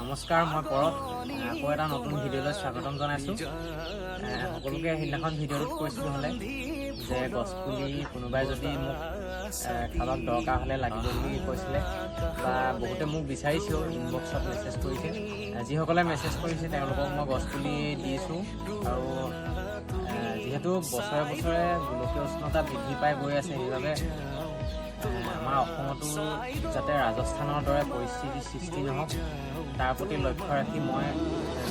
নমস্কাৰ, মই পৰৱ আকৌ এটা নতুন ভিডিঅ'লৈ স্বাগতম জনাইছোঁ। সকলোকে সেইদিনাখন ভিডিঅ'টোত কৈছিলোঁ হ'লে যে গছপুলি কোনোবাই যদি মোক কাৰোবাক দৰকাৰ হ'লে লাগিব বুলি কৈছিলে বা বহুতে মোক বিচাৰিছেও, ইনবক্সত মেছেজ কৰিছে। যিসকলে মেছেজ কৰিছে তেওঁলোকক মই গছপুলি দিছোঁ। আৰু যিহেতু বছৰে বছৰে গোলকীয় উষ্ণতা বৃদ্ধি পাই গৈ আছে, সেইবাবে আমাৰ অসমতো যাতে ৰাজস্থানৰ দৰে পৰিস্থিতিৰ সৃষ্টি নহওক তাৰ প্ৰতি লক্ষ্য ৰাখি মই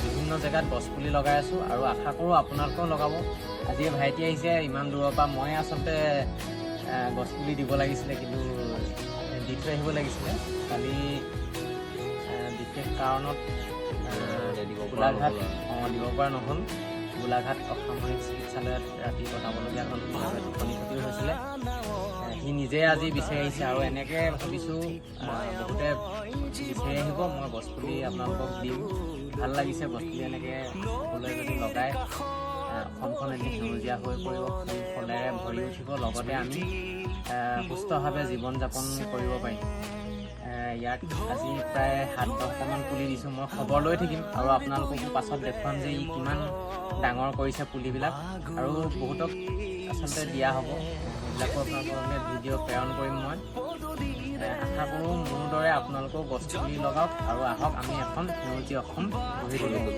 বিভিন্ন জেগাত গছপুলি লগাই আছোঁ আৰু আশা কৰোঁ আপোনালোকেও লগাব। আজি ভাইটি আহিছে ইমান দূৰৰ পৰা, মই আচলতে গছপুলি দিব লাগিছিলে, কিন্তু দি থৈ আহিব লাগিছিলে। কালি বিশেষ কাৰণত গোলাঘাট দিব পৰা নহ'ল। গোলাঘাট অসামৰিক চিকিৎসালয়ত ৰাতি কটাবলগীয়া হ'ল, টোপনি ক্ষতিও হৈছিলে। সি নিজে আজি বিচাৰি আহিছে আৰু এনেকৈ ভাবিছোঁ বহুতে বিচাৰি আহিব, মই গছপুলি আপোনালোকক দিম। ভাল লাগিছে গছপুলি এনেকৈ সকলোৱে যদি লগাই অসমখন এদিন সেউজীয়া হৈ পৰিব, ফুল ফলেৰে ভৰি উঠিব, লগতে আমি সুস্থভাৱে জীৱন যাপন কৰিব পাৰিম। ইয়াত আজি প্ৰায় 7-10টামান পুলি দিছোঁ। মই খবৰ লৈ থাকিম আৰু আপোনালোককো পাছত দেখুৱাম যে ই কিমান ডাঙৰ কৰিছে পুলিবিলাক, আৰু বহুতক আচলতে দিয়া হ'ব। সেইবিলাকো আপোনালোকলৈ ভিডিঅ' প্ৰেৰণ কৰিম মই। আশা কৰোঁ মোৰ দৰে আপোনালোকেও গছপুলি লগাওক আৰু আহক আমি এখন সেউজীয়া অসম গঢ়ি তুলিবলৈ।